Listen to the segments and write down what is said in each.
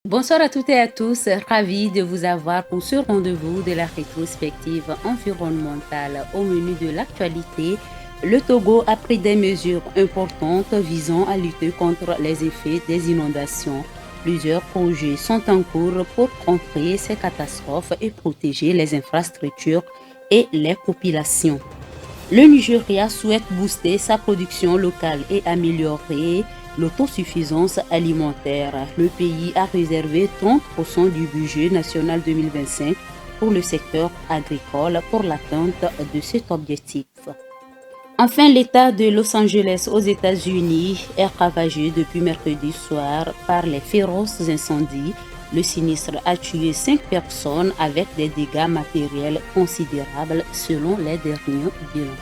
Bonsoir à toutes et à tous, ravi de vous avoir pour ce rendez-vous de la rétrospective environnementale. Au menu de l'actualité, le Togo a pris des mesures importantes visant à lutter contre les effets des inondations. Plusieurs projets sont en cours pour contrer ces catastrophes et protéger les infrastructures et les populations. Le Nigeria souhaite booster sa production locale et améliorer l'autosuffisance alimentaire. Le pays a réservé 30% du budget national 2025 pour le secteur agricole pour l'atteinte de cet objectif. Enfin, l'État de Los Angeles aux États-Unis est ravagé depuis mercredi soir par les féroces incendies. Le sinistre a tué 5 personnes avec des dégâts matériels considérables selon les derniers bilans.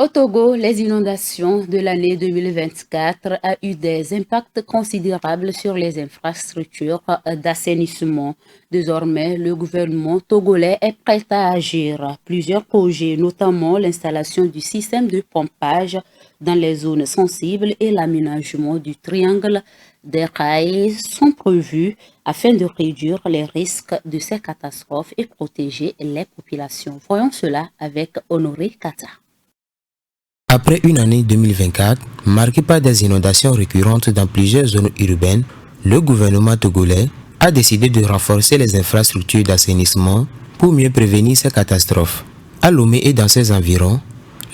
Au Togo, les inondations de l'année 2024 ont eu des impacts considérables sur les infrastructures d'assainissement. Désormais, le gouvernement togolais est prêt à agir. Plusieurs projets, notamment l'installation du système de pompage dans les zones sensibles et l'aménagement du triangle des rails, sont prévus afin de réduire les risques de ces catastrophes et protéger les populations. Voyons cela avec Honoré Kata. Après une année 2024 marquée par des inondations récurrentes dans plusieurs zones urbaines, le gouvernement togolais a décidé de renforcer les infrastructures d'assainissement pour mieux prévenir ces catastrophes. À Lomé et dans ses environs,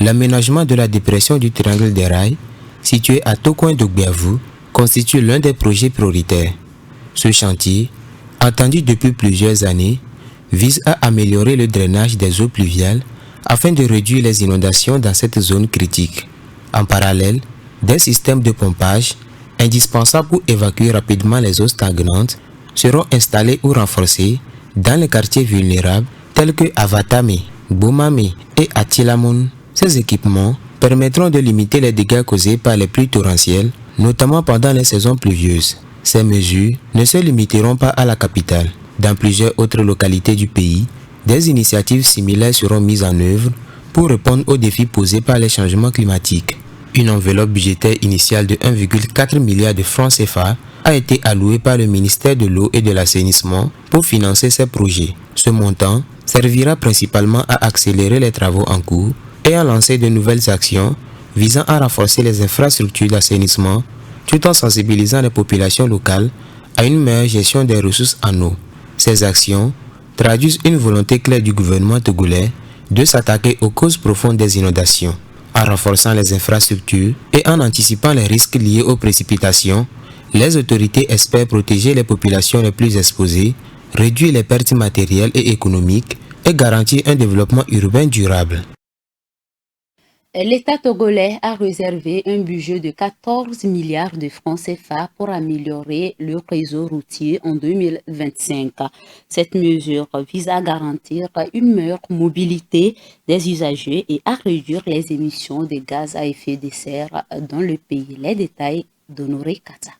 l'aménagement de la dépression du triangle des rails, situé à Tokoin d'Ogbiavou, constitue l'un des projets prioritaires. Ce chantier, attendu depuis plusieurs années, vise à améliorer le drainage des eaux pluviales afin de réduire les inondations dans cette zone critique. En parallèle, des systèmes de pompage, indispensables pour évacuer rapidement les eaux stagnantes, seront installés ou renforcés dans les quartiers vulnérables tels que Avatame, Boumame et Atilamoun. Ces équipements permettront de limiter les dégâts causés par les pluies torrentielles, notamment pendant les saisons pluvieuses. Ces mesures ne se limiteront pas à la capitale. Dans plusieurs autres localités du pays, des initiatives similaires seront mises en œuvre pour répondre aux défis posés par les changements climatiques. Une enveloppe budgétaire initiale de 1,4 milliard de francs CFA a été allouée par le ministère de l'Eau et de l'Assainissement pour financer ces projets. Ce montant servira principalement à accélérer les travaux en cours et à lancer de nouvelles actions visant à renforcer les infrastructures d'assainissement tout en sensibilisant les populations locales à une meilleure gestion des ressources en eau. Ces actions traduisent une volonté claire du gouvernement togolais de s'attaquer aux causes profondes des inondations. En renforçant les infrastructures et en anticipant les risques liés aux précipitations, les autorités espèrent protéger les populations les plus exposées, réduire les pertes matérielles et économiques et garantir un développement urbain durable. L'État togolais a réservé un budget de 14 milliards de francs CFA pour améliorer le réseau routier en 2025. Cette mesure vise à garantir une meilleure mobilité des usagers et à réduire les émissions de gaz à effet de serre dans le pays. Les détails d'Honoré Kata.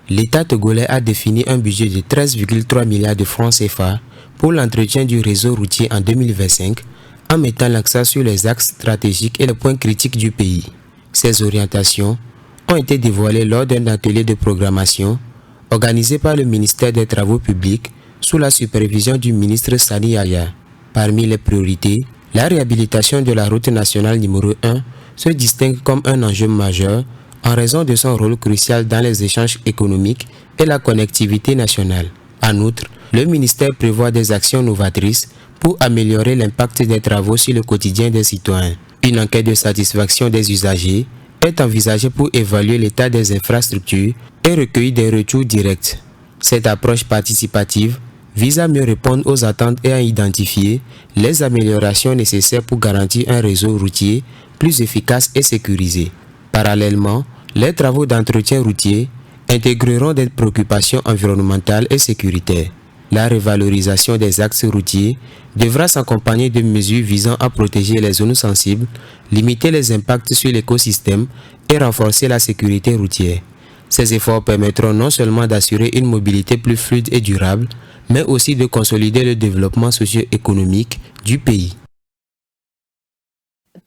L'État togolais a défini un budget de 13,3 milliards de francs CFA pour l'entretien du réseau routier en 2025, en mettant l'accent sur les axes stratégiques et les points critiques du pays. Ces orientations ont été dévoilées lors d'un atelier de programmation organisé par le ministère des Travaux publics sous la supervision du ministre Sani Yaya. Parmi les priorités, la réhabilitation de la route nationale numéro 1 se distingue comme un enjeu majeur en raison de son rôle crucial dans les échanges économiques et la connectivité nationale. En outre, le ministère prévoit des actions novatrices pour améliorer l'impact des travaux sur le quotidien des citoyens. Une enquête de satisfaction des usagers est envisagée pour évaluer l'état des infrastructures et recueillir des retours directs. Cette approche participative vise à mieux répondre aux attentes et à identifier les améliorations nécessaires pour garantir un réseau routier plus efficace et sécurisé. Parallèlement, les travaux d'entretien routier intégreront des préoccupations environnementales et sécuritaires. La revalorisation des axes routiers devra s'accompagner de mesures visant à protéger les zones sensibles, limiter les impacts sur l'écosystème et renforcer la sécurité routière. Ces efforts permettront non seulement d'assurer une mobilité plus fluide et durable, mais aussi de consolider le développement socio-économique du pays.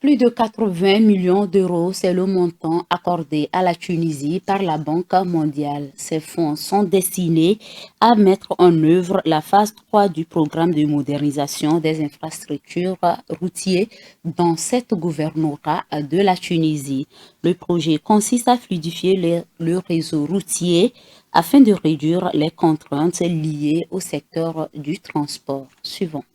Plus de 80 millions d'euros, c'est le montant accordé à la Tunisie par la Banque mondiale. Ces fonds sont destinés à mettre en œuvre la phase 3 du programme de modernisation des infrastructures routières dans cette gouvernorat de la Tunisie. Le projet consiste à fluidifier le réseau routier afin de réduire les contraintes liées au secteur du transport. Suivant.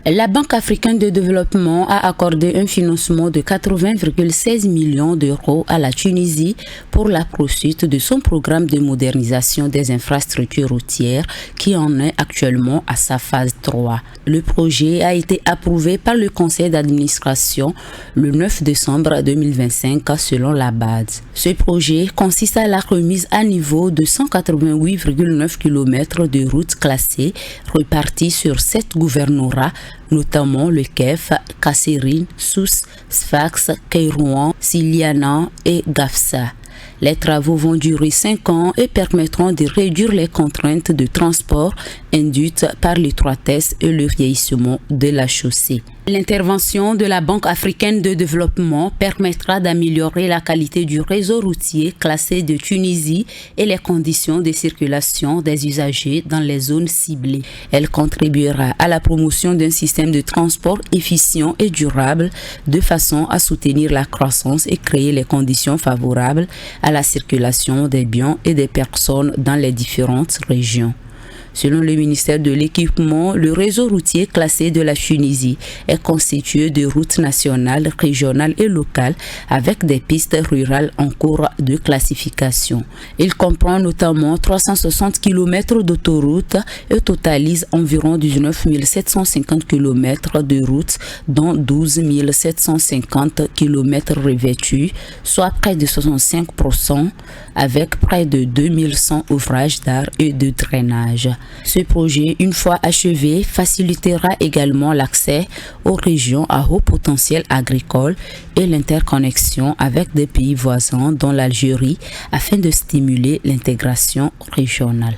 La Banque africaine de développement a accordé un financement de 80,16 millions d'euros à la Tunisie pour la poursuite de son programme de modernisation des infrastructures routières qui en est actuellement à sa phase 3. Le projet a été approuvé par le conseil d'administration le 9 décembre 2025 selon la base. Ce projet consiste à la remise à niveau de 188,9 km de routes classées réparties sur 7 gouvernorats, notamment le Kef, Kasserine, Sousse, Sfax, Kairouan, Siliana et Gafsa. Les travaux vont durer 5 ans et permettront de réduire les contraintes de transport induites par l'étroitesse et le vieillissement de la chaussée. L'intervention de la Banque africaine de développement permettra d'améliorer la qualité du réseau routier classé de Tunisie et les conditions de circulation des usagers dans les zones ciblées. Elle contribuera à la promotion d'un système de transport efficient et durable de façon à soutenir la croissance et créer les conditions favorables à la circulation des biens et des personnes dans les différentes régions. Selon le ministère de l'Équipement, le réseau routier classé de la Tunisie est constitué de routes nationales, régionales et locales avec des pistes rurales en cours de classification. Il comprend notamment 360 km d'autoroutes et totalise environ 19 750 km de routes, dont 12 750 km revêtus, soit près de 65%, avec près de 2100 ouvrages d'art et de drainage. Ce projet, une fois achevé, facilitera également l'accès aux régions à haut potentiel agricole et l'interconnexion avec des pays voisins dont l'Algérie afin de stimuler l'intégration régionale.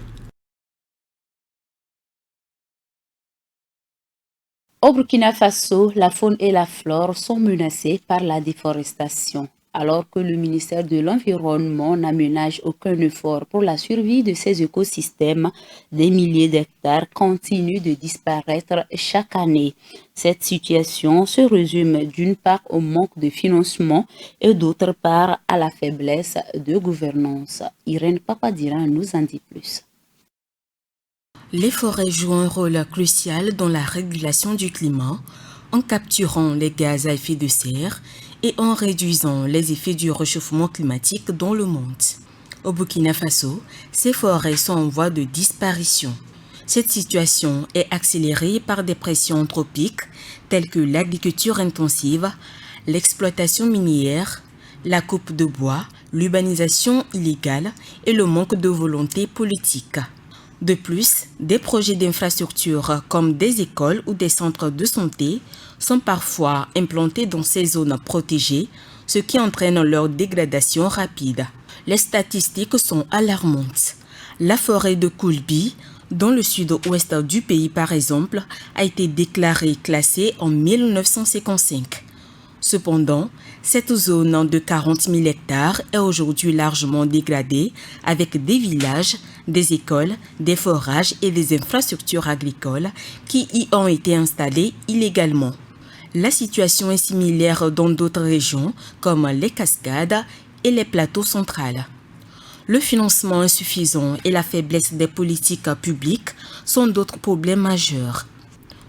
Au Burkina Faso, la faune et la flore sont menacées par la déforestation. Alors que le ministère de l'Environnement n'aménage aucun effort pour la survie de ces écosystèmes, des milliers d'hectares continuent de disparaître chaque année. Cette situation se résume d'une part au manque de financement et d'autre part à la faiblesse de gouvernance. Irène Papadira nous en dit plus. Les forêts jouent un rôle crucial dans la régulation du climat en capturant les gaz à effet de serre et en réduisant les effets du réchauffement climatique dans le monde. Au Burkina Faso, ces forêts sont en voie de disparition. Cette situation est accélérée par des pressions anthropiques telles que l'agriculture intensive, l'exploitation minière, la coupe de bois, l'urbanisation illégale et le manque de volonté politique. De plus, des projets d'infrastructures comme des écoles ou des centres de santé sont parfois implantés dans ces zones protégées, ce qui entraîne leur dégradation rapide. Les statistiques sont alarmantes. La forêt de Koulbi, dans le sud-ouest du pays par exemple, a été déclarée classée en 1955. Cependant, cette zone de 40 000 hectares est aujourd'hui largement dégradée avec des villages, des écoles, des forages et des infrastructures agricoles qui y ont été installées illégalement. La situation est similaire dans d'autres régions comme les Cascades et les plateaux centrales. Le financement insuffisant et la faiblesse des politiques publiques sont d'autres problèmes majeurs.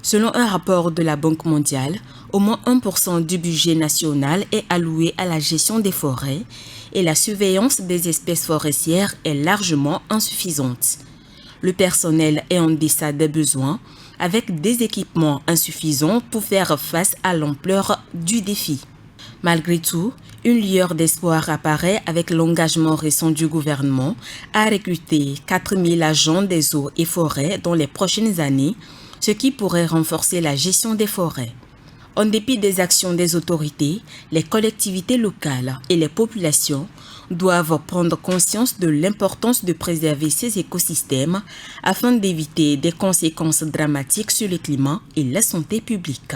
Selon un rapport de la Banque mondiale, au moins 1% du budget national est alloué à la gestion des forêts et la surveillance des espèces forestières est largement insuffisante. Le personnel est en deçà des besoins, avec des équipements insuffisants pour faire face à l'ampleur du défi. Malgré tout, une lueur d'espoir apparaît avec l'engagement récent du gouvernement à recruter 4 000 agents des eaux et forêts dans les prochaines années, ce qui pourrait renforcer la gestion des forêts. En dépit des actions des autorités, les collectivités locales et les populations doivent prendre conscience de l'importance de préserver ces écosystèmes afin d'éviter des conséquences dramatiques sur le climat et la santé publique.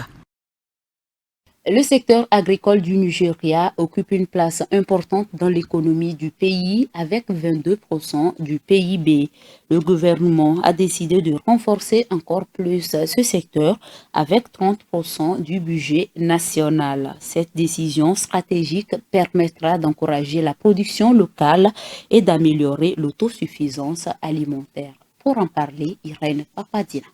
Le secteur agricole du Nigeria occupe une place importante dans l'économie du pays avec 22% du PIB. Le gouvernement a décidé de renforcer encore plus ce secteur avec 30% du budget national. Cette décision stratégique permettra d'encourager la production locale et d'améliorer l'autosuffisance alimentaire. Pour en parler, Irène Papadina.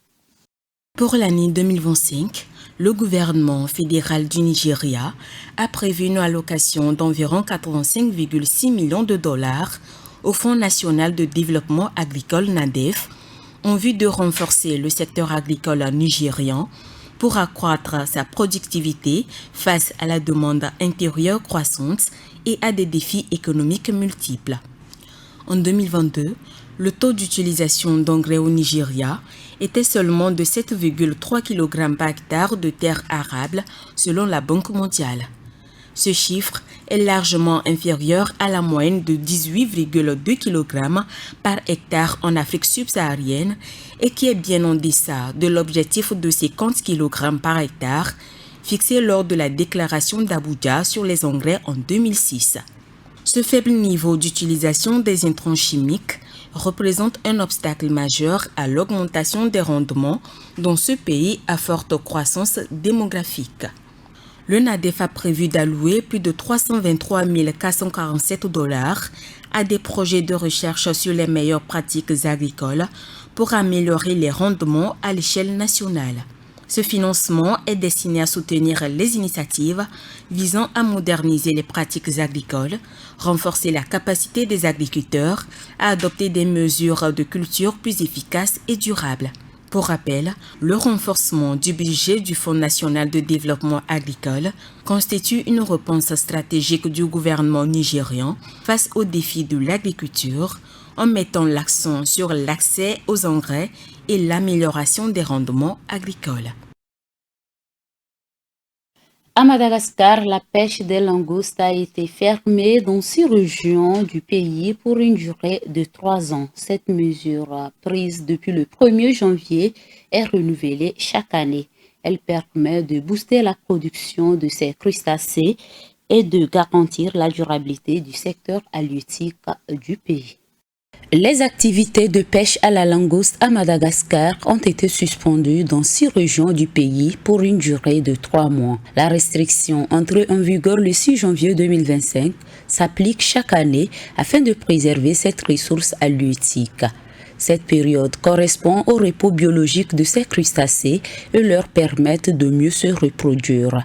Pour l'année 2025, le gouvernement fédéral du Nigeria a prévu une allocation d'environ 85,6 millions de dollars au Fonds national de développement agricole NADEF en vue de renforcer le secteur agricole nigérian pour accroître sa productivité face à la demande intérieure croissante et à des défis économiques multiples. En 2022, le taux d'utilisation d'engrais au Nigeria était seulement de 7,3 kg par hectare de terre arable selon la Banque mondiale. Ce chiffre est largement inférieur à la moyenne de 18,2 kg par hectare en Afrique subsaharienne et qui est bien en deçà de l'objectif de 50 kg par hectare fixé lors de la déclaration d'Abuja sur les engrais en 2006. Ce faible niveau d'utilisation des intrants chimiques représente un obstacle majeur à l'augmentation des rendements dans ce pays à forte croissance démographique. Le NADEF a prévu d'allouer plus de 323 447 $ à des projets de recherche sur les meilleures pratiques agricoles pour améliorer les rendements à l'échelle nationale. Ce financement est destiné à soutenir les initiatives visant à moderniser les pratiques agricoles, renforcer la capacité des agriculteurs à adopter des mesures de culture plus efficaces et durables. Pour rappel, le renforcement du budget du Fonds national de développement agricole constitue une réponse stratégique du gouvernement nigérian face aux défis de l'agriculture en mettant l'accent sur l'accès aux engrais et l'amélioration des rendements agricoles. À Madagascar, la pêche des langoustes a été fermée dans 6 régions du pays pour une durée de 3 ans. Cette mesure, prise depuis le 1er janvier, est renouvelée chaque année. Elle permet de booster la production de ces crustacés et de garantir la durabilité du secteur halieutique du pays. Les activités de pêche à la langouste à Madagascar ont été suspendues dans 6 régions du pays pour une durée de 3 mois. La restriction entrée en vigueur le 6 janvier 2025 s'applique chaque année afin de préserver cette ressource halieutique. Cette période correspond au repos biologique de ces crustacés et leur permet de mieux se reproduire.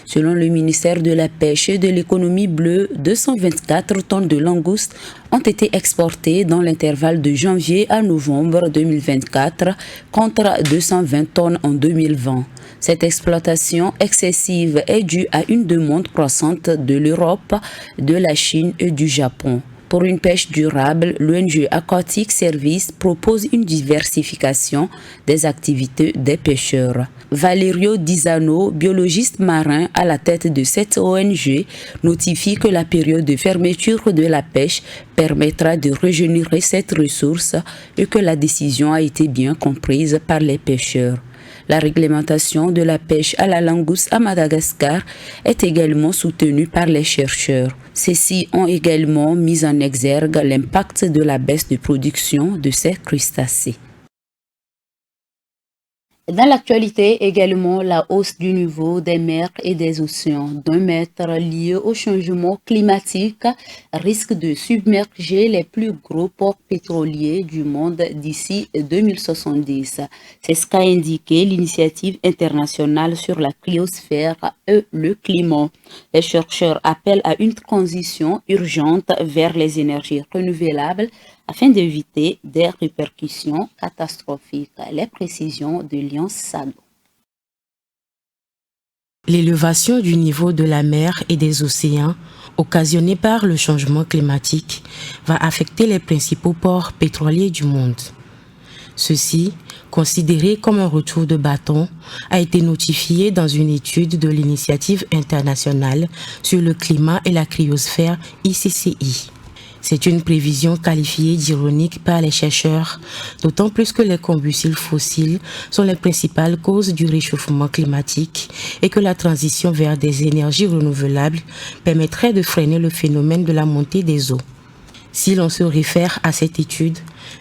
Selon le ministère de la Pêche et de l'Économie bleue, 224 tonnes de langoustes ont été exportées dans l'intervalle de janvier à novembre 2024 contre 220 tonnes en 2020. Cette exploitation excessive est due à une demande croissante de l'Europe, de la Chine et du Japon. Pour une pêche durable, l'ONG Aquatic Service propose une diversification des activités des pêcheurs. Valerio Disano, biologiste marin à la tête de cette ONG, notifie que la période de fermeture de la pêche permettra de régénérer cette ressource et que la décision a été bien comprise par les pêcheurs. La réglementation de la pêche à la langouste à Madagascar est également soutenue par les chercheurs. Ceux-ci ont également mis en exergue l'impact de la baisse de production de ces crustacés. Dans l'actualité également, la hausse du niveau des mers et des océans d'1 mètre liée au changement climatique risque de submerger les plus gros ports pétroliers du monde d'ici 2070. C'est ce qu'a indiqué l'initiative internationale sur la cryosphère et le climat. Les chercheurs appellent à une transition urgente vers les énergies renouvelables afin d'éviter des répercussions catastrophiques. Les précisions de Lyon Sado. L'élévation du niveau de la mer et des océans, occasionnée par le changement climatique, va affecter les principaux ports pétroliers du monde. Ceci, considéré comme un retour de bâton, a été notifié dans une étude de l'Initiative internationale sur le climat et la cryosphère ICCI. C'est une prévision qualifiée d'ironique par les chercheurs, d'autant plus que les combustibles fossiles sont les principales causes du réchauffement climatique et que la transition vers des énergies renouvelables permettrait de freiner le phénomène de la montée des eaux. Si l'on se réfère à cette étude,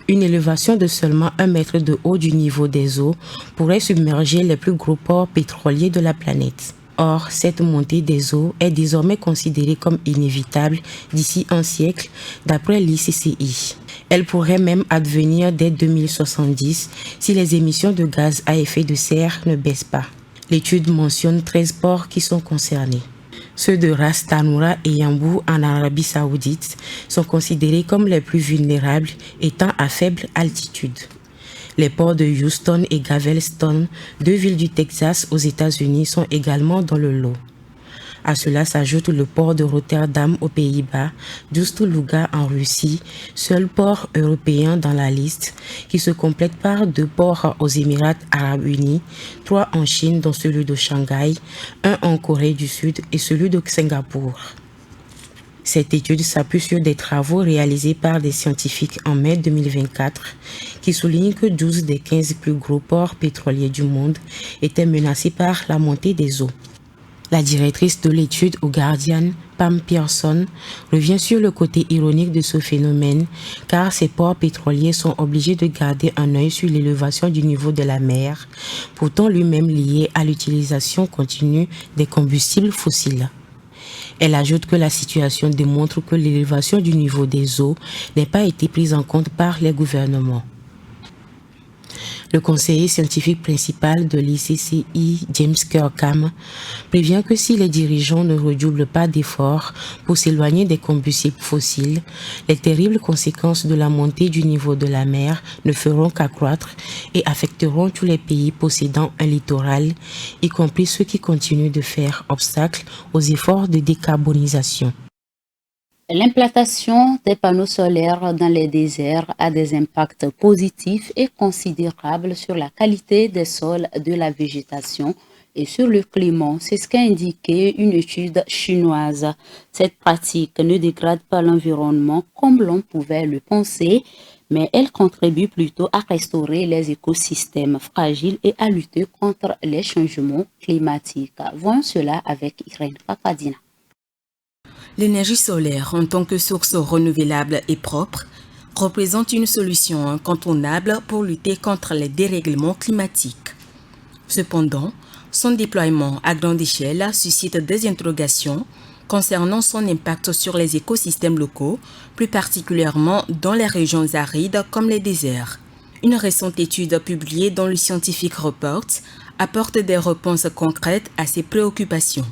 une élévation de seulement 1 mètre de haut du niveau des eaux pourrait submerger les plus gros ports pétroliers de la planète. Or, cette montée des eaux est désormais considérée comme inévitable d'ici un siècle, d'après l'ICCI. Elle pourrait même advenir dès 2070 si les émissions de gaz à effet de serre ne baissent pas. L'étude mentionne 13 ports qui sont concernés. Ceux de Ras Tanura et Yanbu en Arabie Saoudite sont considérés comme les plus vulnérables étant à faible altitude. Les ports de Houston et Galveston, 2 villes du Texas aux États-Unis, sont également dans le lot. À cela s'ajoute le port de Rotterdam aux Pays-Bas, d'Ust-Luga en Russie, seul port européen dans la liste, qui se complète par 2 ports aux Émirats arabes unis, 3 en Chine dont celui de Shanghai, 1 en Corée du Sud et celui de Singapour. Cette étude s'appuie sur des travaux réalisés par des scientifiques en mai 2024 qui soulignent que 12 des 15 plus gros ports pétroliers du monde étaient menacés par la montée des eaux. La directrice de l'étude au Guardian, Pam Pearson, revient sur le côté ironique de ce phénomène car ces ports pétroliers sont obligés de garder un œil sur l'élévation du niveau de la mer, pourtant lui-même lié à l'utilisation continue des combustibles fossiles. Elle ajoute que la situation démontre que l'élévation du niveau des eaux n'a pas été prise en compte par les gouvernements. Le conseiller scientifique principal de l'ICCI, James Kirkham, prévient que si les dirigeants ne redoublent pas d'efforts pour s'éloigner des combustibles fossiles, les terribles conséquences de la montée du niveau de la mer ne feront qu'accroître et affecteront tous les pays possédant un littoral, y compris ceux qui continuent de faire obstacle aux efforts de décarbonisation. L'implantation des panneaux solaires dans les déserts a des impacts positifs et considérables sur la qualité des sols, de la végétation et sur le climat. C'est ce qu'a indiqué une étude chinoise. Cette pratique ne dégrade pas l'environnement comme l'on pouvait le penser, mais elle contribue plutôt à restaurer les écosystèmes fragiles et à lutter contre les changements climatiques. Voyons cela avec Irène Papadina. L'énergie solaire en tant que source renouvelable et propre représente une solution incontournable pour lutter contre les dérèglements climatiques. Cependant, son déploiement à grande échelle suscite des interrogations concernant son impact sur les écosystèmes locaux, plus particulièrement dans les régions arides comme les déserts. Une récente étude publiée dans le Scientific Report apporte des réponses concrètes à ces préoccupations.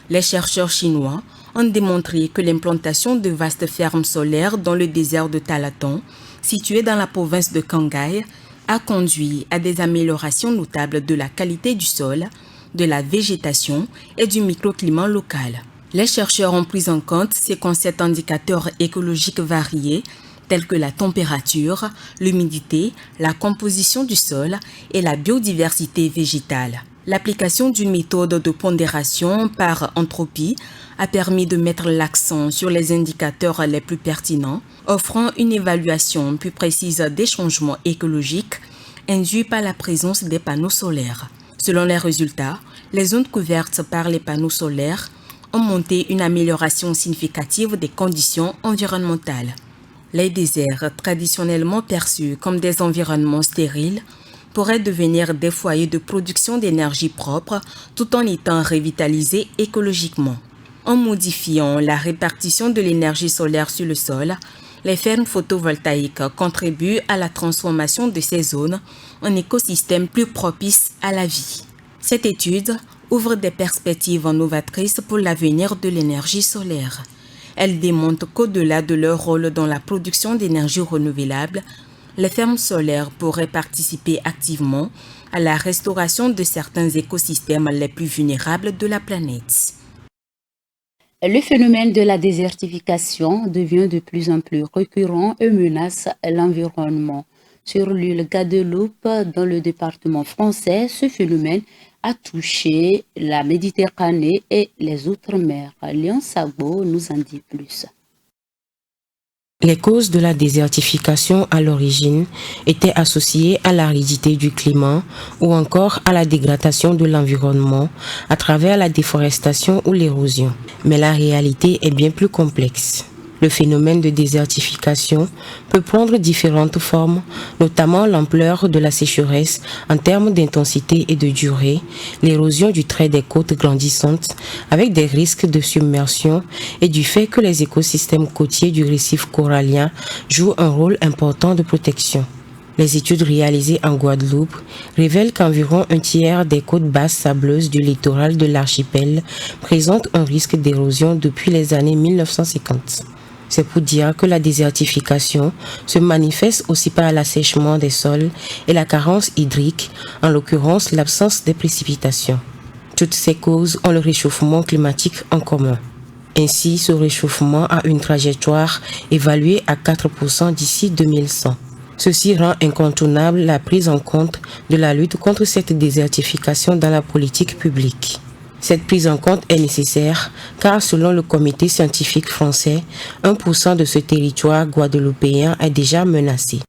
Les chercheurs chinois ont démontré que l'implantation de vastes fermes solaires dans le désert de Talatong, situé dans la province de Qinghai, a conduit à des améliorations notables de la qualité du sol, de la végétation et du microclimat local. Les chercheurs ont pris en compte ces concepts indicateurs écologiques variés tels que la température, l'humidité, la composition du sol et la biodiversité végétale. L'application d'une méthode de pondération par entropie a permis de mettre l'accent sur les indicateurs les plus pertinents, offrant une évaluation plus précise des changements écologiques induits par la présence des panneaux solaires. Selon les résultats, les zones couvertes par les panneaux solaires ont montré une amélioration significative des conditions environnementales. Les déserts, traditionnellement perçus comme des environnements stériles, pourraient devenir des foyers de production d'énergie propre tout en étant revitalisés écologiquement. En modifiant la répartition de l'énergie solaire sur le sol, les fermes photovoltaïques contribuent à la transformation de ces zones en écosystèmes plus propices à la vie. Cette étude ouvre des perspectives novatrices pour l'avenir de l'énergie solaire. Elle démontre qu'au-delà de leur rôle dans la production d'énergie renouvelable, les fermes solaires pourraient participer activement à la restauration de certains écosystèmes les plus vulnérables de la planète. Le phénomène de la désertification devient de plus en plus récurrent et menace l'environnement. Sur l'île Guadeloupe, dans le département français, ce phénomène a touché la Méditerranée et les Outre-mer. Léon Sabo nous en dit plus. Les causes de la désertification à l'origine étaient associées à l'aridité du climat ou encore à la dégradation de l'environnement à travers la déforestation ou l'érosion. Mais la réalité est bien plus complexe. Le phénomène de désertification peut prendre différentes formes, notamment l'ampleur de la sécheresse en termes d'intensité et de durée, l'érosion du trait des côtes grandissantes avec des risques de submersion et du fait que les écosystèmes côtiers du récif corallien jouent un rôle important de protection. Les études réalisées en Guadeloupe révèlent qu'environ un tiers des côtes basses sableuses du littoral de l'archipel présentent un risque d'érosion depuis les années 1950. C'est pour dire que la désertification se manifeste aussi par l'assèchement des sols et la carence hydrique, en l'occurrence l'absence de précipitations. Toutes ces causes ont le réchauffement climatique en commun. Ainsi, ce réchauffement a une trajectoire évaluée à 4% d'ici 2100. Ceci rend incontournable la prise en compte de la lutte contre cette désertification dans la politique publique. Cette prise en compte est nécessaire car selon le comité scientifique français, 1% de ce territoire guadeloupéen est déjà menacé.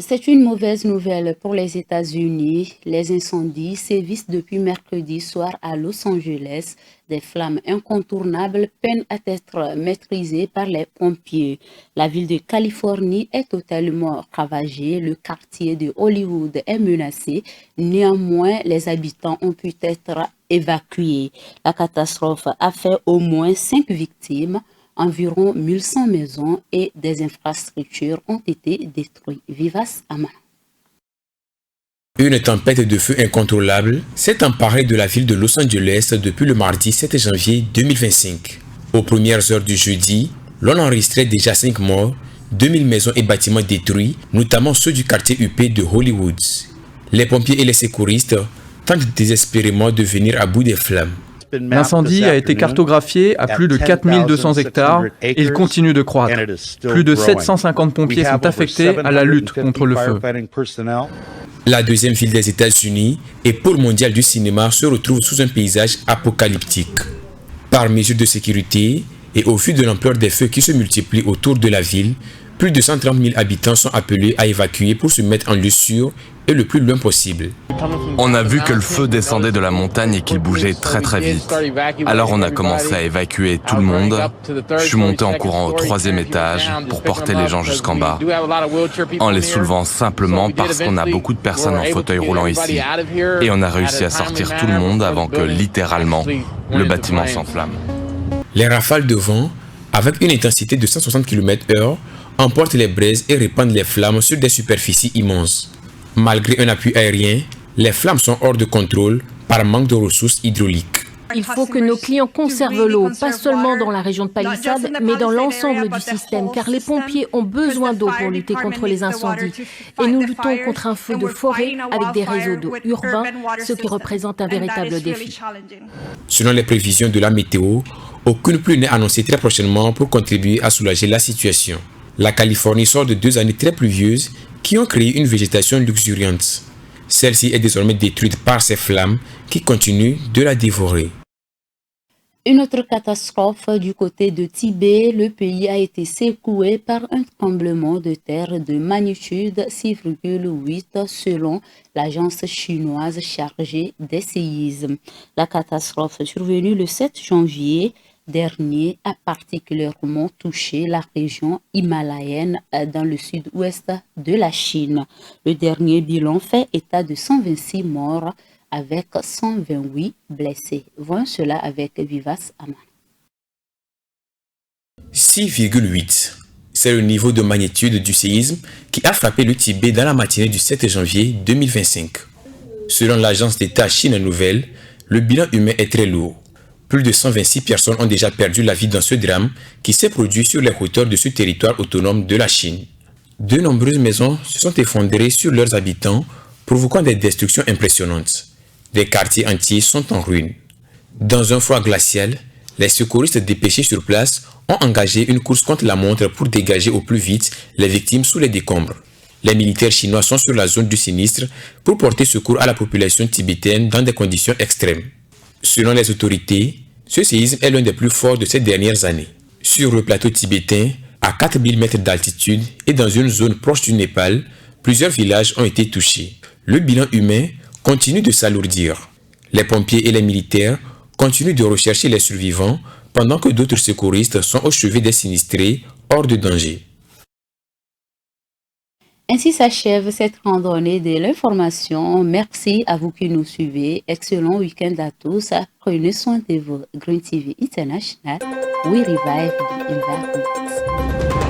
C'est une mauvaise nouvelle pour les États-Unis. Les incendies sévissent depuis mercredi soir à Los Angeles. Des flammes incontournables peinent à être maîtrisées par les pompiers. La ville de Californie est totalement ravagée. Le quartier de Hollywood est menacé. Néanmoins, les habitants ont pu être évacués. La catastrophe a fait au moins 5 victimes. Environ 1100 maisons et des infrastructures ont été détruites. Vivace Ama. Une tempête de feu incontrôlable s'est emparée de la ville de Los Angeles depuis le mardi 7 janvier 2025. Aux premières heures du jeudi, l'on enregistrait déjà 5 morts, 2000 maisons et bâtiments détruits, notamment ceux du quartier huppé de Hollywood. Les pompiers et les secouristes tentent désespérément de venir à bout des flammes. L'incendie a été cartographié à plus de 4200 hectares et il continue de croître. Plus de 750 pompiers sont affectés à la lutte contre le feu. La deuxième ville des États-Unis et pôle mondial du cinéma se retrouve sous un paysage apocalyptique. Par mesure de sécurité et au vu de l'ampleur des feux qui se multiplient autour de la ville, plus de 130 000 habitants sont appelés à évacuer pour se mettre en lieu sûr et le plus loin possible. On a vu que le feu descendait de la montagne et qu'il bougeait très très vite. Alors on a commencé à évacuer tout le monde. Je suis monté en courant au 3e étage pour porter les gens jusqu'en bas, en les soulevant simplement parce qu'on a beaucoup de personnes en fauteuil roulant ici. Et on a réussi à sortir tout le monde avant que littéralement le bâtiment s'enflamme. Les rafales de vent, avec une intensité de 160 km/h, emportent les braises et répandent les flammes sur des superficies immenses. Malgré un appui aérien, les flammes sont hors de contrôle par manque de ressources hydrauliques. Il faut que nos clients conservent l'eau, pas seulement dans la région de Palisade, mais dans l'ensemble du système, car les pompiers ont besoin d'eau pour lutter contre les incendies. Et nous luttons contre un feu de forêt avec des réseaux d'eau urbains, ce qui représente un véritable défi. Selon les prévisions de la météo, aucune pluie n'est annoncée très prochainement pour contribuer à soulager la situation. La Californie sort de 2 années très pluvieuses qui ont créé une végétation luxuriante. Celle-ci est désormais détruite par ces flammes qui continuent de la dévorer. Une autre catastrophe du côté de Tibet, le pays a été secoué par un tremblement de terre de magnitude 6,8 selon l'agence chinoise chargée des séismes. La catastrophe survenue le 7 janvier dernier a particulièrement touché la région himalayenne dans le sud-ouest de la Chine. Le dernier bilan fait état de 126 morts avec 128 blessés. Voyons cela avec Vivace Ama. 6,8. C'est le niveau de magnitude du séisme qui a frappé le Tibet dans la matinée du 7 janvier 2025. Selon l'agence d'État Chine Nouvelle, le bilan humain est très lourd. Plus de 126 personnes ont déjà perdu la vie dans ce drame qui s'est produit sur les hauteurs de ce territoire autonome de la Chine. De nombreuses maisons se sont effondrées sur leurs habitants, provoquant des destructions impressionnantes. Des quartiers entiers sont en ruine. Dans un froid glacial, les secouristes dépêchés sur place ont engagé une course contre la montre pour dégager au plus vite les victimes sous les décombres. Les militaires chinois sont sur la zone du sinistre pour porter secours à la population tibétaine dans des conditions extrêmes. Selon les autorités, ce séisme est l'un des plus forts de ces dernières années. Sur le plateau tibétain, À 4000 mètres d'altitude et dans une zone proche du Népal, plusieurs villages ont été touchés. Le bilan humain continue de s'alourdir. Les pompiers et les militaires continuent de rechercher les survivants pendant que d'autres secouristes sont au chevet des sinistrés hors de danger. Ainsi s'achève cette randonnée de l'information. Merci à vous qui nous suivez. Excellent week-end à tous. Prenez soin de vous. Green TV International, we revive the environment.